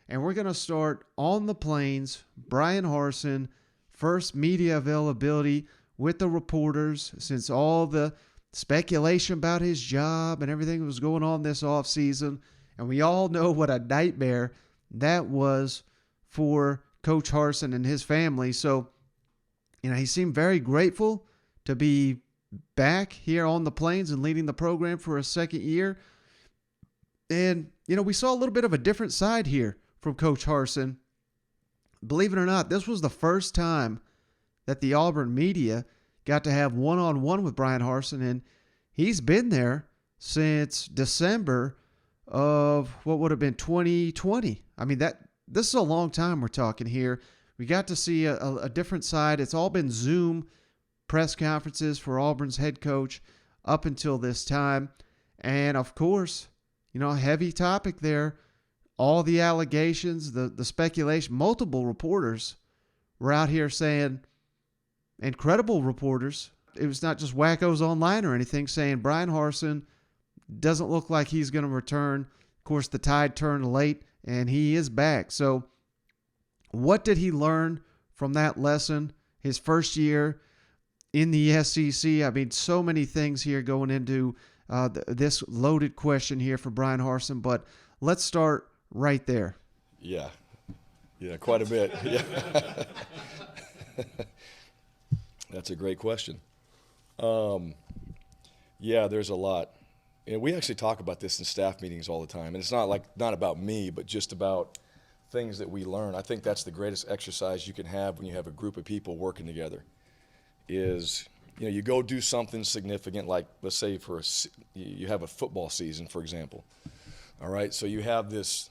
And we're going to start on the Plains. Bryan Harsin, first media availability with the reporters since all the speculation about his job and everything that was going on this offseason. And we all know what a nightmare that was for Coach Harsin and his family. So, he seemed very grateful to be back here on the Plains and leading the program for a second year. And, we saw a little bit of a different side here from Coach Harsin. Believe it or not, this was the first time that the Auburn media got to have one-on-one with Bryan Harsin, and he's been there since December of what would have been 2020. I mean, this is a long time we're talking here. We got to see a different side. It's all been Zoom press conferences for Auburn's head coach up until this time. And, of course, a heavy topic there. All the allegations, the speculation, multiple reporters were out here saying, incredible reporters, it was not just wackos online or anything, saying Bryan Harsin doesn't look like he's going to return. Of course, the tide turned late, and he is back. So what did he learn from that lesson, his first year in the SEC? I mean, so many things here going into this loaded question here for Bryan Harsin, but let's start right there. Yeah, quite a bit. Yeah. That's a great question. There's a lot. And we actually talk about this in staff meetings all the time. And it's not about me, but just about things that we learn. I think that's the greatest exercise you can have when you have a group of people working together is, you go do something significant, like let's say you have a football season, for example. All right, so you have this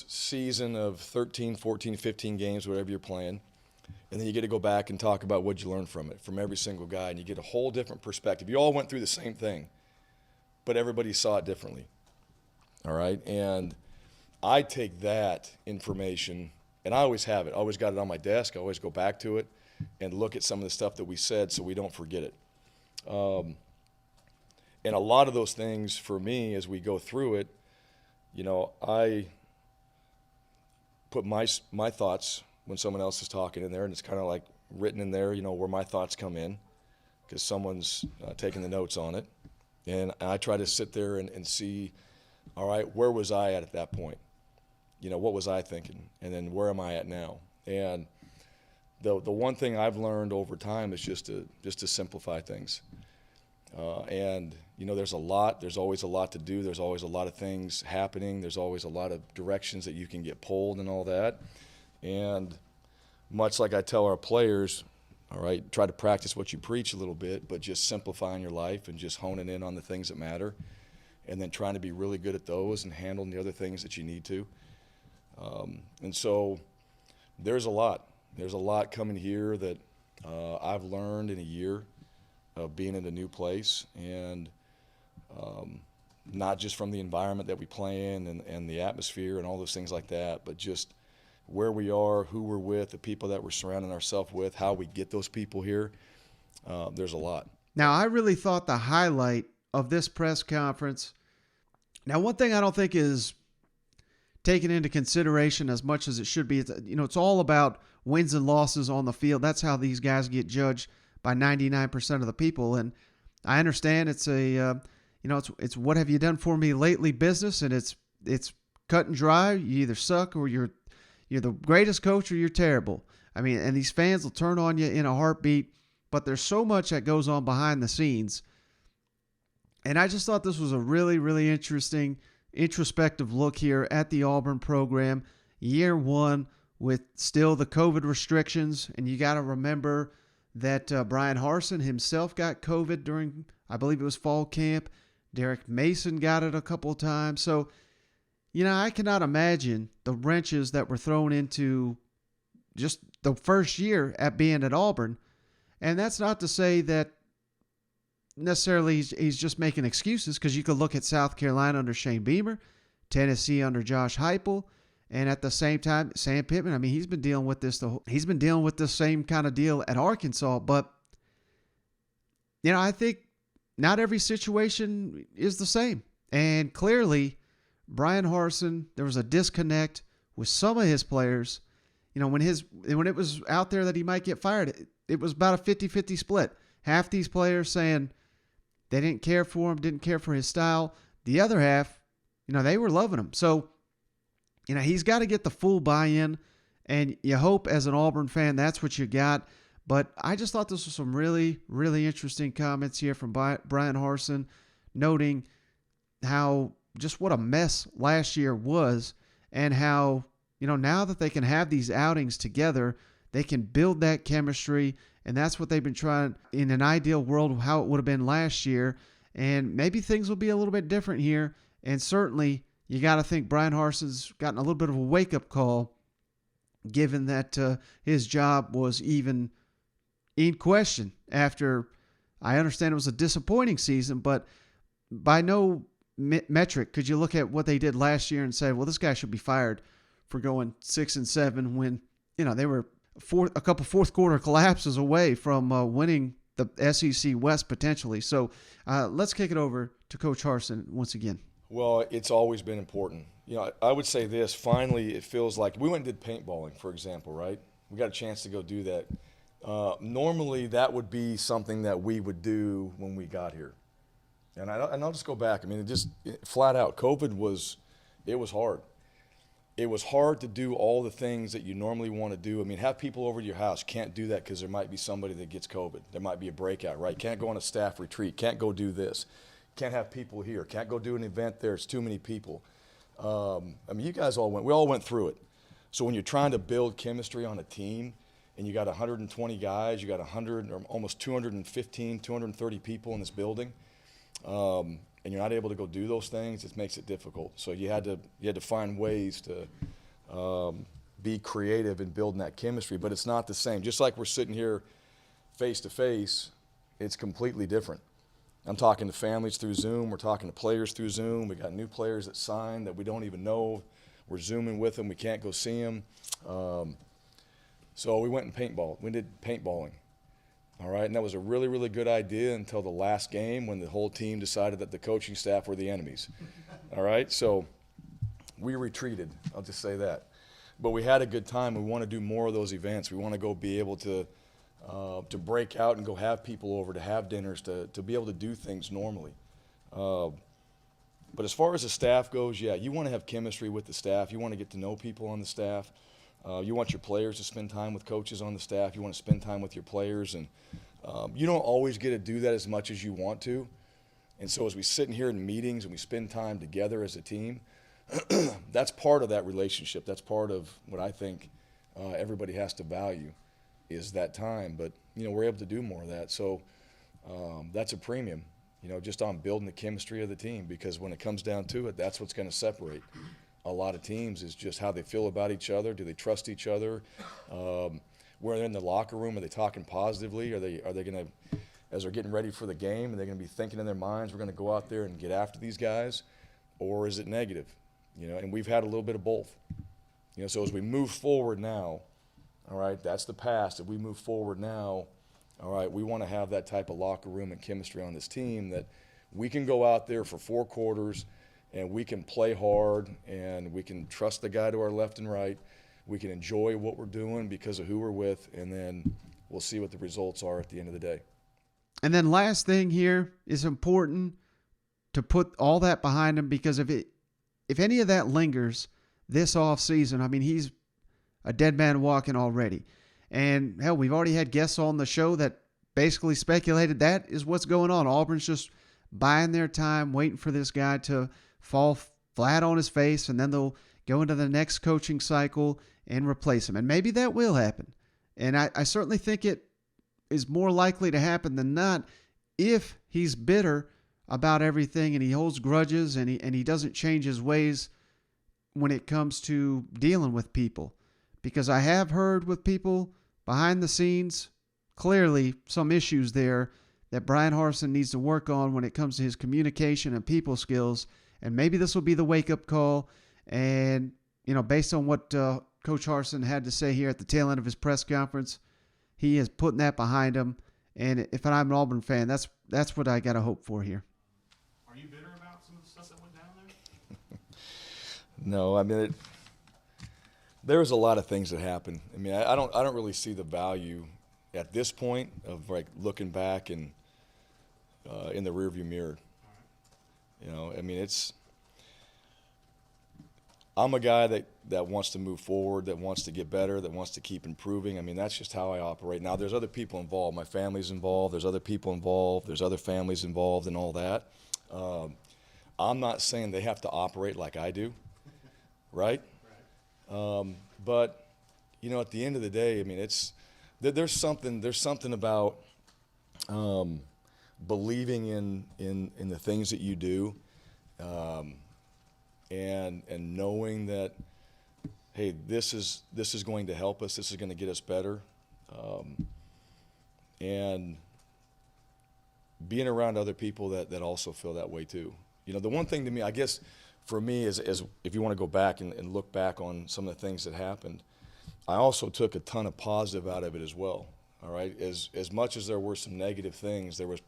season of 13, 14, 15 games, whatever you're playing, and then you get to go back and talk about what you learned from it, from every single guy, and you get a whole different perspective. You all went through the same thing, but everybody saw it differently. All right, and I take that information, and I always have it. I always got it on my desk. I always go back to it and look at some of the stuff that we said so we don't forget it. And a lot of those things for me as we go through it, I put my thoughts when someone else is talking in there, and it's kind of like written in there, where my thoughts come in because someone's taking the notes on it. And I try to sit there and see, all right, where was I at that point? What was I thinking? And then where am I at now? And the one thing I've learned over time is just to simplify things. And there's always a lot to do. There's always a lot of things happening. There's always a lot of directions that you can get pulled and all that. And much like I tell our players, all right, try to practice what you preach a little bit, but just simplifying your life and just honing in on the things that matter, and then trying to be really good at those and handling the other things that you need to. And so there's a lot. There's a lot coming here that I've learned in a year of being in a new place, and not just from the environment that we play in and the atmosphere and all those things like that, but just where we are, who we're with, the people that we're surrounding ourselves with, how we get those people here. There's a lot. Now, I really thought the highlight of this press conference, now one thing I don't think is taken into consideration as much as it should be, it's all about wins and losses on the field. That's how these guys get judged by 99% of the people. And I understand it's it's what have you done for me lately business, and it's cut and dry. You either suck or you're the greatest coach or you're terrible. I mean, and these fans will turn on you in a heartbeat, but there's so much that goes on behind the scenes. And I just thought this was a really, really interesting, introspective look here at the Auburn program. Year one with still the COVID restrictions, and you got to remember that Bryan Harsin himself got COVID during, I believe it was fall camp. Derek Mason got it a couple of times. So, I cannot imagine the wrenches that were thrown into just the first year at being at Auburn. And that's not to say that necessarily he's just making excuses, because you could look at South Carolina under Shane Beamer, Tennessee under Josh Heupel, and at the same time, Sam Pittman. I mean, he's been dealing with this same kind of deal at Arkansas. But, I think not every situation is the same. And clearly, Bryan Harsin, there was a disconnect with some of his players, when it was out there that he might get fired, it was about a 50-50 split. Half these players saying they didn't care for him, didn't care for his style. The other half, they were loving him. So, he's got to get the full buy-in, and you hope as an Auburn fan that's what you got. But I just thought this was some really, really interesting comments here from Bryan Harsin, noting how just what a mess last year was, and how, now that they can have these outings together, they can build that chemistry, and that's what they've been trying in an ideal world, how it would have been last year. And maybe things will be a little bit different here. And certainly you got to think Bryan Harsin's gotten a little bit of a wake-up call, given that his job was even in question after, I understand it was a disappointing season, but by no metric could you look at what they did last year and say, well, this guy should be fired for going 6-7 when, they were a couple fourth quarter collapses away from winning the SEC West potentially. So let's kick it over to Coach Harsin once again. Well, it's always been important. I would say this. Finally, it feels like we went and did paintballing, for example, right? We got a chance to go do that. Normally, that would be something that we would do when we got here. And I'll just go back. I mean, flat out, COVID was hard. It was hard to do all the things that you normally want to do. I mean, have people over to your house. Can't do that because there might be somebody that gets COVID. There might be a breakout, right? Can't go on a staff retreat. Can't go do this. Can't have people here. Can't go do an event there. It's too many people. You guys we all went through it. So when you're trying to build chemistry on a team and you got 120 guys, you got 100 or almost 215, 230 people in this building, and you're not able to go do those things, it makes it difficult. So you had to find ways to be creative in building that chemistry, but it's not the same. Just like we're sitting here face to face, it's completely different. I'm talking to families through Zoom. We're talking to players through Zoom. We got new players that signed that we don't even know. We're Zooming with them. We can't go see them. So we went and we did paintballing. All right, and that was a really, really good idea until the last game when the whole team decided that the coaching staff were the enemies. All right, so we retreated. I'll just say that. But we had a good time. We want to do more of those events. We want to go be able to break out and go have people over, to have dinners, to be able to do things normally. But as far as the staff goes, yeah, you want to have chemistry with the staff. You want to get to know people on the staff. You want your players to spend time with coaches on the staff. You want to spend time with your players. And you don't always get to do that as much as you want to. And so as we sit in here in meetings and we spend time together as a team, that's part of that relationship. That's part of what I think everybody has to value is that time. But, we're able to do more of that. So that's a premium, just on building the chemistry of the team, because when it comes down to it, that's what's going to separate a lot of teams is just how they feel about each other. Do they trust each other? Where they're in the locker room, are they talking positively? Are they going to, as they're getting ready for the game, are they going to be thinking in their minds, we're going to go out there and get after these guys? Or is it negative? And we've had a little bit of both. So as we move forward now, all right, that's the past. If we move forward now, all right, we want to have that type of locker room and chemistry on this team that we can go out there for 4 quarters and we can play hard and we can trust the guy to our left and right. We can enjoy what we're doing because of who we're with, and then we'll see what the results are at the end of the day. And then last thing here is important to put all that behind him, because if any of that lingers this offseason, he's a dead man walking already. And hell, we've already had guests on the show that basically speculated that is what's going on. Auburn's just buying their time, waiting for this guy to fall flat on his face, and then they'll go into the next coaching cycle and replace him. And maybe that will happen. And I certainly think it is more likely to happen than not if he's bitter about everything and he holds grudges and he doesn't change his ways when it comes to dealing with people. Because I have heard with people behind the scenes, clearly some issues there that Bryan Harsin needs to work on when it comes to his communication and people skills. And maybe this will be the wake-up call. And, based on what Coach Harsin had to say here at the tail end of his press conference, he is putting that behind him. And if I'm an Auburn fan, that's what I got to hope for here. Are you bitter about some of the stuff that went down there? No, There's a lot of things that happen. I mean, I don't really see the value at this point of like looking back and in the rearview mirror. I mean, I'm a guy that wants to move forward, that wants to get better, that wants to keep improving. I mean, that's just how I operate. Now, there's other people involved. My family's involved. There's other people involved. There's other families involved and all that. I'm not saying they have to operate like I do, right? But, at the end of the day, I mean, there's something about believing in the things that you do, and knowing that, hey, this is going to help us. This is going to get us better, and being around other people that also feel that way too. The one thing to me, I guess, for me is if you want to go back and look back on some of the things that happened, I also took a ton of positive out of it as well. All right, as much as there were some negative things, there was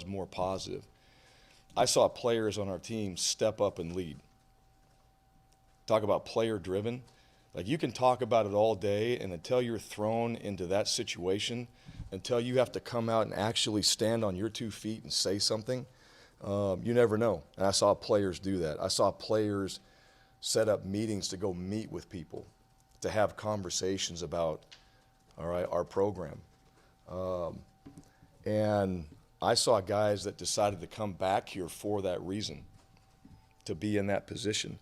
more positive. I saw players on our team step up and lead. Talk about player driven. Like, you can talk about it all day, and until you're thrown into that situation, until you have to come out and actually stand on your 2 feet and say something, you never know. And I saw players do that. I saw players set up meetings to go meet with people, to have conversations about, all right, our program. And I saw guys that decided to come back here for that reason, to be in that position.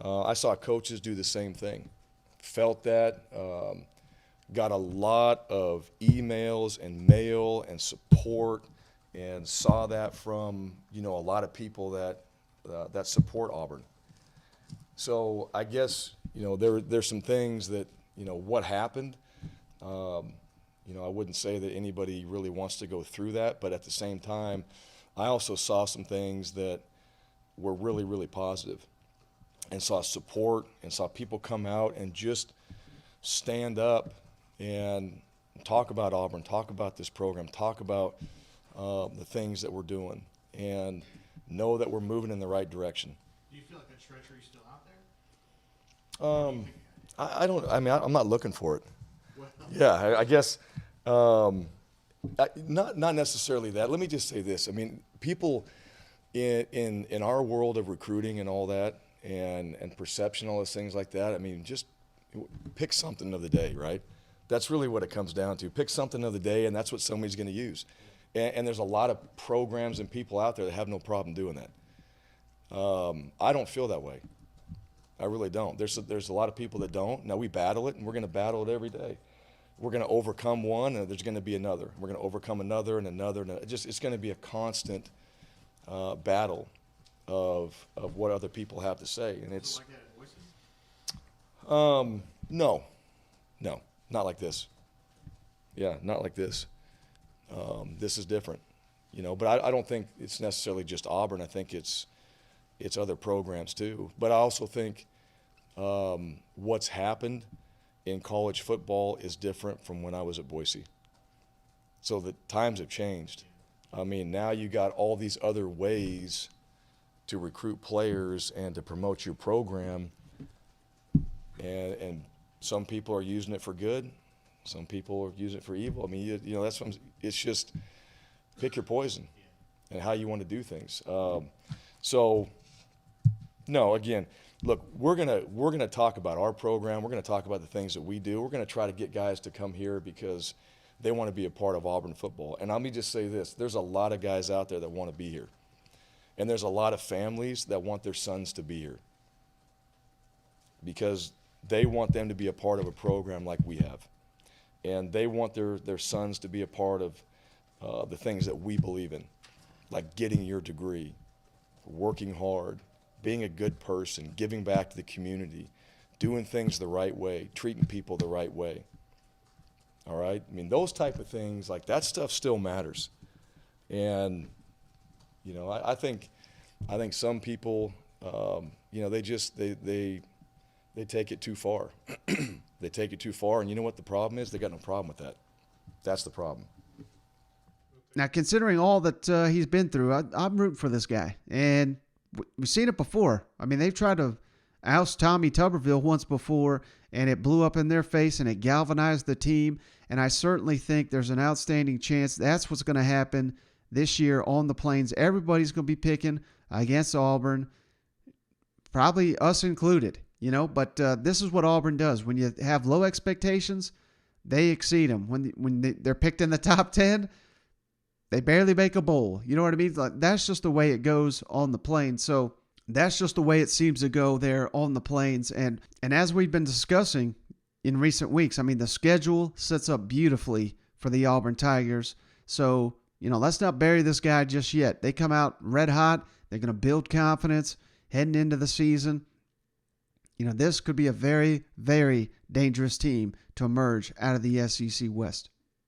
I saw coaches do the same thing. Felt that, got a lot of emails and mail and support, and saw that from, a lot of people that support Auburn. So I guess, there's some things that, what happened. I wouldn't say that anybody really wants to go through that, but at the same time, I also saw some things that were really, really positive, and saw support, and saw people come out and just stand up and talk about Auburn, talk about this program, talk about the things that we're doing, and know that we're moving in the right direction. Do you feel like that treachery is still out there? I'm not looking for it. Well, Yeah, I guess not necessarily that. Let me just say this. I mean, people in our world of recruiting and all that, and perception, all those things like that, I mean, just pick something of the day, right? That's really what it comes down to. Pick something of the day, and that's what somebody's going to use. And there's a lot of programs and people out there that have no problem doing that. I don't feel that way. I really don't. There's a lot of people that don't. Now, we battle it, and we're going to battle it every day. We're going to overcome one, and there's going to be another. We're going to overcome another and another. And it's going to be a constant battle of what other people have to say. And it's like that at Boise? no, not like this. Yeah, not like this. This is different, But I don't think it's necessarily just Auburn. I think it's other programs too. But I also think what's happened in college football is different from when I was at Boise. So the times have changed. I mean, now you got all these other ways to recruit players and to promote your program, and some people are using it for good, some people are using it for evil. I mean, that's what it's just pick your poison and how you want to do things. So, no, again, look, we're gonna talk about our program. We're gonna talk about the things that we do. We're gonna try to get guys to come here because they want to be a part of Auburn football. And let me just say this: there's a lot of guys out there that want to be here, and there's a lot of families that want their sons to be here because they want them to be a part of a program like we have, and they want their sons to be a part of the things that we believe in, like getting your degree, working hard, being a good person, giving back to the community, doing things the right way, treating people the right way. All right? I mean, those type of things, like that stuff still matters. And, I think some people, they take it too far. They take it too far, and you know what the problem is? They got no problem with that. That's the problem. Now, considering all that he's been through, I'm rooting for this guy. And we've seen it before. I mean, they've tried to oust Tommy Tuberville once before, and it blew up in their face and it galvanized the team. And I certainly think there's an outstanding chance that's what's going to happen this year on the Plains. Everybody's going to be picking against Auburn, probably us included, but this is what Auburn does. When you have low expectations, they exceed them. When they're picked in the top 10, they barely make a bowl. You know what I mean? Like, that's just the way it goes on the Plains. So that's just the way it seems to go there on the Plains. And as we've been discussing in recent weeks, I mean, the schedule sets up beautifully for the Auburn Tigers. So, let's not bury this guy just yet. They come out red hot. They're going to build confidence heading into the season. This could be a very, very dangerous team to emerge out of the SEC West.